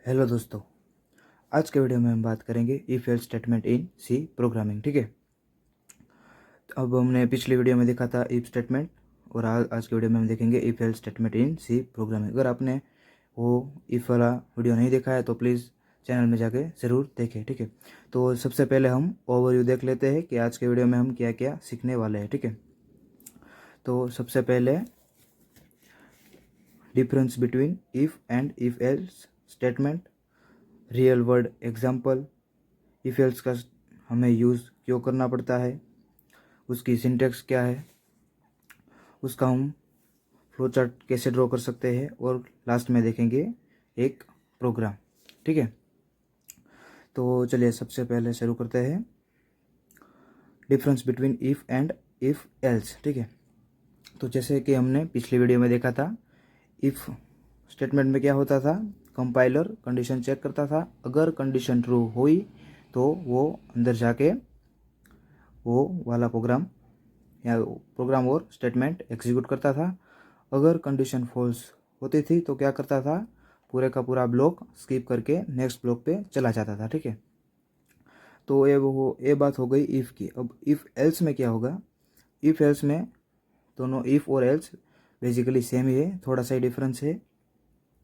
Hello दोस्तों, आज के वीडियो में हम बात करेंगे if else statement in C programming. ठीक है, अब हमने पिछली वीडियो में देखा था इफ स्टेटमेंट और आज के वीडियो में हम देखेंगे if else statement in C programming. अगर आपने वो इफ वाला वीडियो नहीं देखा है तो प्लीज़ चैनल में जाके ज़रूर देखें। ठीक है, तो सबसे पहले हम ओवरव्यू देख लेते हैं कि आज के वीडियो में हम क्या क्या सीखने वाले हैं। ठीक है, तो सबसे पहले difference between if and if else statement, real world example, if else का हमें यूज़ क्यों करना पड़ता है, उसकी सिंटेक्स क्या है, उसका हम फ्लो चार्ट कैसे ड्रॉ कर सकते हैं और लास्ट में देखेंगे एक प्रोग्राम। ठीक है, तो चलिए सबसे पहले शुरू करते हैं difference between if and if else. ठीक है, तो जैसे कि हमने पिछली वीडियो में देखा था, इफ़ स्टेटमेंट में क्या होता था, कंपाइलर कंडीशन चेक करता था, अगर कंडीशन ट्रू हुई तो वो अंदर जाके वो वाला प्रोग्राम या प्रोग्राम और स्टेटमेंट एग्जीक्यूट करता था। अगर कंडीशन फॉल्स होती थी तो क्या करता था, पूरे का पूरा ब्लॉक स्किप करके नेक्स्ट ब्लॉक पे चला जाता था। ठीक है, तो ये बात हो गई इफ़ की। अब इफ़ एल्स में क्या होगा, इफ़ एल्स में दोनों इफ़ और एल्स बेसिकली सेम ही है, थोड़ा सा ही डिफरेंस है।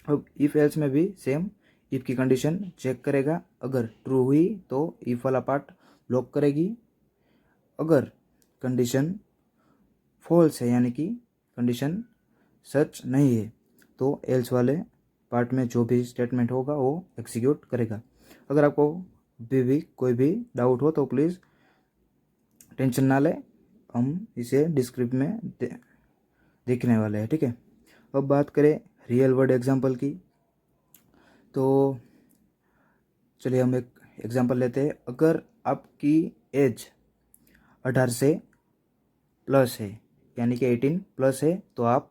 अब इफ़ एल्स में भी सेम इफ़ की कंडीशन चेक करेगा, अगर ट्रू हुई तो इफ़ वाला पार्ट ब्लॉक करेगी, अगर कंडीशन फॉल्स है यानी कि कंडीशन सच नहीं है तो एल्स वाले पार्ट में जो भी स्टेटमेंट होगा वो एग्जीक्यूट करेगा। अगर आपको भी कोई भी डाउट हो तो प्लीज़ टेंशन ना लें, हम इसे डिस्क्रिप्ट में देखने वाले हैं। ठीक है, अब बात करें रियल वर्ल्ड एग्जांपल की, तो चलिए हम एक एग्जांपल लेते हैं। अगर आपकी एज 18 से प्लस है यानी कि 18 प्लस है तो आप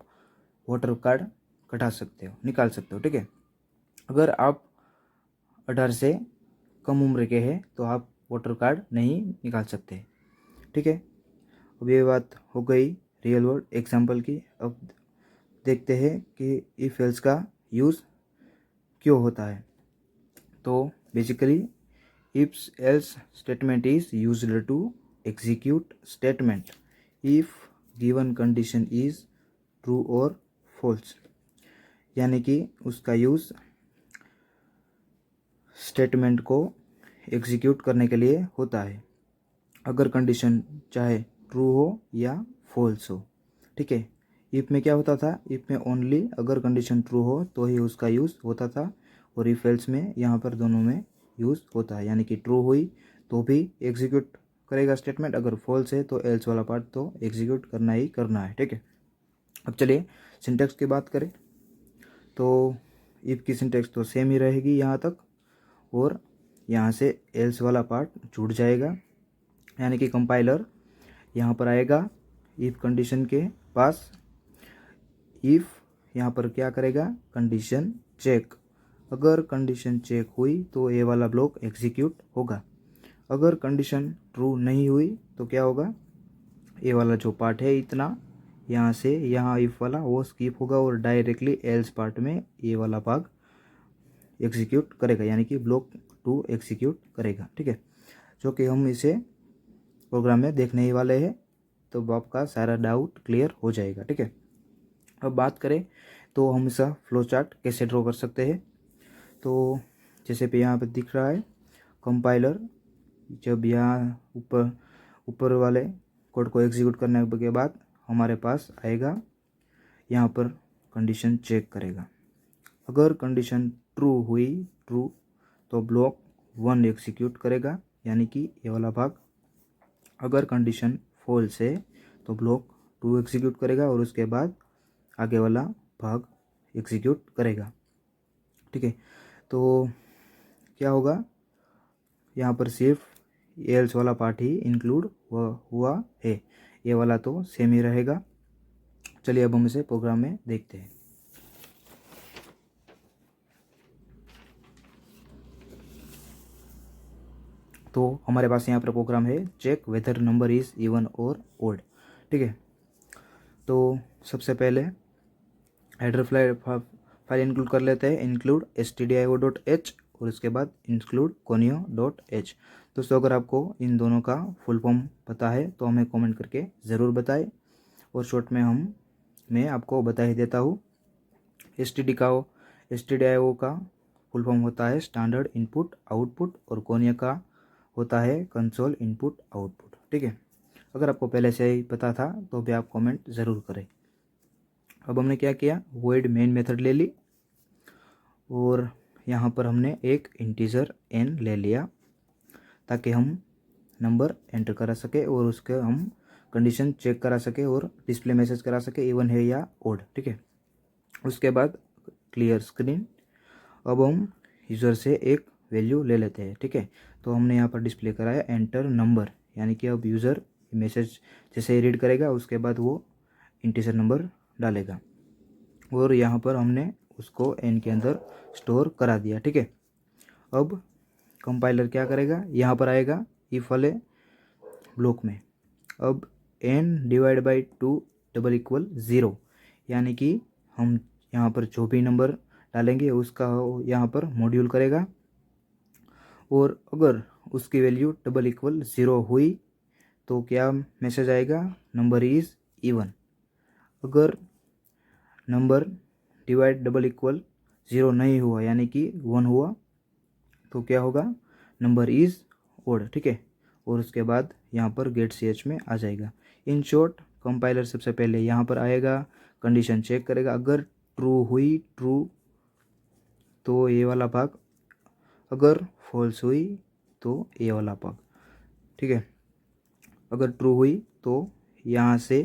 वोटर कार्ड कटा सकते हो, निकाल सकते हो। ठीक है, अगर आप 18 से कम उम्र के हैं तो आप वोटर कार्ड नहीं निकाल सकते। ठीक है, अब ये बात हो गई रियल वर्ल्ड एग्जांपल की। अब देखते हैं कि इफ एल्स का यूज़ क्यों होता है। तो basically if else statement is used to execute statement if given condition is true और फॉल्स, यानी कि उसका यूज़ स्टेटमेंट को एग्जीक्यूट करने के लिए होता है, अगर कंडीशन चाहे ट्रू हो या फॉल्स हो। ठीक है, इफ़ में क्या होता था, इफ़ में ओनली अगर कंडीशन ट्रू हो तो ही उसका यूज़ होता था, और इफ एल्स में यहाँ पर दोनों में यूज़ होता है, यानी कि ट्रू हुई तो भी एग्जीक्यूट करेगा स्टेटमेंट, अगर फॉल्स है तो एल्स वाला पार्ट तो एग्जीक्यूट करना ही करना है। ठीक है, अब चलिए सिंटेक्स की बात करें, तो इफ़ की सिंटेक्स तो सेम ही रहेगी यहाँ तक, और यहाँ से एल्स वाला पार्ट जुड़ जाएगा, यानी कि कंपाइलर यहाँ पर आएगा इफ़ कंडीशन के पास, इफ़ यहाँ पर क्या करेगा, कंडीशन चेक, अगर कंडीशन चेक हुई तो ये वाला ब्लॉक एग्जीक्यूट होगा, अगर कंडीशन ट्रू नहीं हुई तो क्या होगा, ये वाला जो पार्ट है इतना यहाँ से यहाँ इफ़ वाला वो स्किप होगा और डायरेक्टली एल्स पार्ट में ये वाला भाग एग्जीक्यूट करेगा, यानी कि ब्लॉक 2 एग्जीक्यूट करेगा। ठीक है, जो कि हम इसे प्रोग्राम में देखने ही वाले हैं, तो आपका सारा डाउट क्लियर हो जाएगा। ठीक है, अब बात करें तो हम इसका फ्लो चार्ट कैसे ड्रॉ कर सकते हैं। तो जैसे पे यहाँ पे दिख रहा है, कंपाइलर जब यहाँ ऊपर ऊपर वाले कोड को एग्जीक्यूट करने के बाद हमारे पास आएगा, यहाँ पर कंडीशन चेक करेगा, अगर कंडीशन ट्रू हुई ट्रू तो ब्लॉक 1 एग्जीक्यूट करेगा, यानी कि ये वाला भाग, अगर कंडीशन फॉल्स है तो ब्लॉक 2 एग्जीक्यूट करेगा और उसके बाद आगे वाला भाग एग्जीक्यूट करेगा। ठीक है, तो क्या होगा, यहाँ पर सिर्फ एल्स वाला पार्ट ही इंक्लूड हुआ है, ये वाला तो सेम ही रहेगा। चलिए अब हम इसे प्रोग्राम में देखते हैं। तो हमारे पास यहाँ पर प्रोग्राम है check whether number is even और ओड। ठीक है, तो सबसे पहले हेडर फाइल इंक्लूड कर लेते हैं, इंक्लूड stdio.h और उसके बाद इंक्लूड conio.h। दोस्तों अगर आपको इन दोनों का फुल फॉर्म पता है तो हमें कमेंट करके ज़रूर बताएं और शॉर्ट में मैं आपको बता ही देता हूँ। stdio का फुल फॉर्म होता है स्टैंडर्ड इनपुट आउटपुट और कोनिया का होता है कंसोल इनपुट आउटपुट। ठीक है, अगर आपको पहले से ही पता था तो भी आप कमेंट ज़रूर करें। अब हमने क्या किया, वॉइड मेन मेथड ले ली और यहाँ पर हमने एक इंटीजर n ले लिया ताकि हम नंबर एंटर करा सके और उसके हम कंडीशन चेक करा सके और डिस्प्ले मैसेज करा सके इवन है या ओड। ठीक है, उसके बाद क्लियर स्क्रीन। अब हम यूज़र से एक वैल्यू ले लेते हैं। ठीक है, तो हमने यहाँ पर डिस्प्ले कराया एंटर नंबर, यानी कि अब यूज़र मैसेज जैसे ही रीड करेगा उसके बाद वो इंटीजर नंबर डालेगा और यहाँ पर हमने उसको n के अंदर स्टोर करा दिया। ठीक है, अब कंपाइलर क्या करेगा, यहाँ पर आएगा इफ वाले ब्लॉक में। अब n/2 = 0, यानी कि हम यहाँ पर जो भी नंबर डालेंगे उसका यहाँ पर मॉड्यूल करेगा और अगर उसकी वैल्यू =0 हुई तो क्या मैसेज आएगा, नंबर इज़ इवन। अगर नंबर डिवाइड =0 नहीं हुआ यानी कि 1 हुआ तो क्या होगा, नंबर इज़ ओड। ठीक है, और उसके बाद यहाँ पर गेट ch में आ जाएगा। इन शॉर्ट कंपाइलर सबसे पहले यहाँ पर आएगा, कंडीशन चेक करेगा, अगर ट्रू हुई ट्रू तो ये वाला भाग, अगर फॉल्स हुई तो ये वाला भाग। ठीक है, अगर ट्रू हुई तो यहाँ से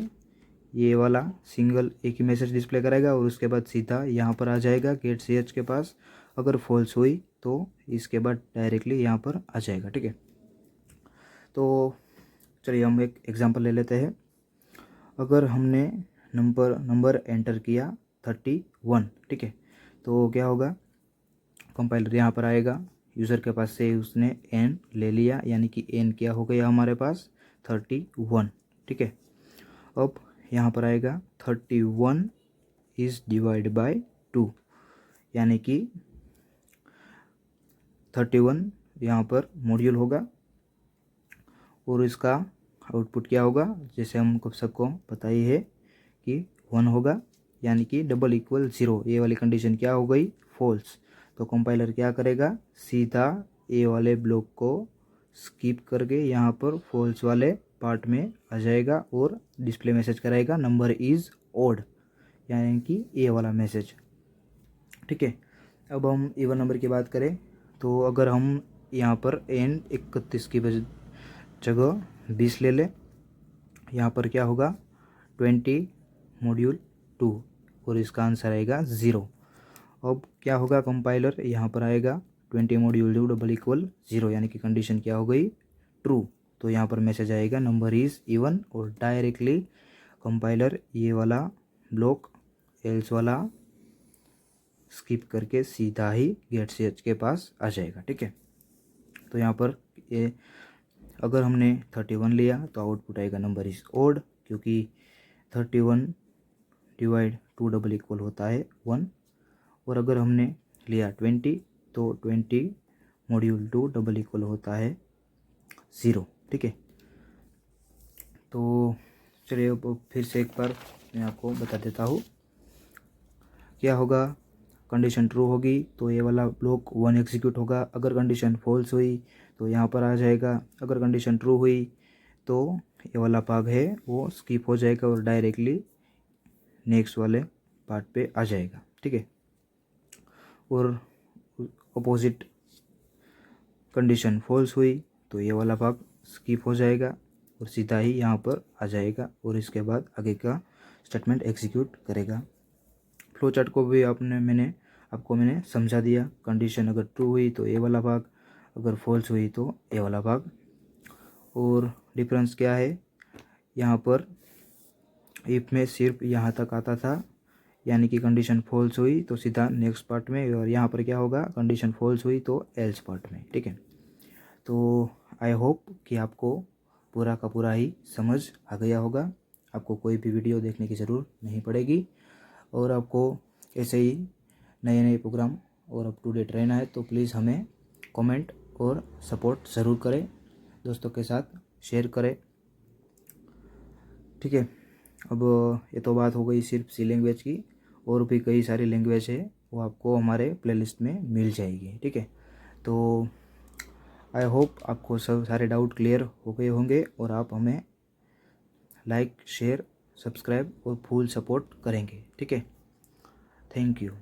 ये वाला सिंगल एक ही मैसेज डिस्प्ले कराएगा और उसके बाद सीधा यहाँ पर आ जाएगा गेट ch के पास। अगर फॉल्स हुई तो इसके बाद डायरेक्टली यहाँ पर आ जाएगा। ठीक है, तो चलिए हम एक एग्जांपल ले लेते हैं। अगर हमने नंबर एंटर किया 31, ठीक है, तो क्या होगा, कंपाइलर यहाँ पर आएगा, यूज़र के पास से उसने n ले लिया यानी कि n क्या हो गया हमारे पास 31। ठीक है, अब यहाँ पर आएगा 31 इज़ डिवाइड बाय 2, यानी कि 31 यहाँ पर मॉड्यूल होगा और इसका आउटपुट क्या होगा, जैसे हमको सबको पता ही है कि 1 होगा, यानी कि =0। ये वाली कंडीशन क्या हो गई, फॉल्स। तो कंपाइलर क्या करेगा, सीधा ए वाले ब्लॉक को स्किप करके यहाँ पर फॉल्स वाले पार्ट में आ जाएगा और डिस्प्ले मैसेज कराएगा नंबर इज़ ओड, यानी कि ए वाला मैसेज। ठीक है, अब हम इवन नंबर की बात करें तो अगर हम यहाँ पर n31 की जगह 20 ले लें, यहाँ पर क्या होगा 20 मॉड्यूल 2 और इसका आंसर आएगा 0। अब क्या होगा, कंपाइलर यहाँ पर आएगा 20 मॉड्यूल 2 = 0, यानी कि कंडीशन क्या हो गई, ट्रू। तो यहाँ पर मैसेज आएगा नंबर इज़ इवन और डायरेक्टली कंपाइलर ये वाला ब्लॉक एल्स वाला स्किप करके सीधा ही गेट ch के पास आ जाएगा। ठीक है, तो यहाँ पर ये अगर हमने 31 लिया तो आउटपुट आएगा नंबर इज़ ओड, क्योंकि 31 / 2 = होता है 1, और अगर हमने लिया 20 तो 20 मॉड्यूल 2 = होता है 0। ठीक है, तो चलिए अब फिर से एक बार मैं आपको बता देता हूँ क्या होगा। कंडीशन ट्रू होगी तो ये वाला ब्लॉक 1 एग्जीक्यूट होगा, अगर कंडीशन फॉल्स हुई तो यहाँ पर आ जाएगा, अगर कंडीशन ट्रू हुई तो ये वाला भाग है वो स्किप हो जाएगा और डायरेक्टली नेक्स्ट वाले पार्ट पे आ जाएगा। ठीक है, और अपोजिट कंडीशन फॉल्स हुई तो ये वाला भाग स्किप हो जाएगा और सीधा ही यहाँ पर आ जाएगा और इसके बाद आगे का स्टेटमेंट एग्जीक्यूट करेगा। फ्लो चार्ट को भी मैंने आपको समझा दिया। कंडीशन अगर ट्रू हुई तो ये वाला भाग, अगर फॉल्स हुई तो ये वाला भाग। और डिफरेंस क्या है, यहाँ पर इफ में सिर्फ यहाँ तक आता था, यानी कि कंडीशन फॉल्स हुई तो सीधा नेक्स्ट पार्ट में, और यहाँ पर क्या होगा, कंडीशन फॉल्स हुई तो एल्स पार्ट में। ठीक है, तो आई होप कि आपको पूरा का पूरा ही समझ आ गया होगा, आपको कोई भी वीडियो देखने की ज़रूरत नहीं पड़ेगी और आपको ऐसे ही नए नए प्रोग्राम और अप टू डेट रहना है तो प्लीज़ हमें कमेंट और सपोर्ट ज़रूर करें, दोस्तों के साथ शेयर करें। ठीक है, अब ये तो बात हो गई सिर्फ सी लैंग्वेज की, और भी कई सारी लैंग्वेज है वो आपको हमारे प्लेलिस्ट में मिल जाएगी। ठीक है, तो आई होप आपको सब सारे डाउट क्लियर हो गए होंगे और आप हमें लाइक शेयर सब्सक्राइब और फुल सपोर्ट करेंगे। ठीक है, थैंक यू।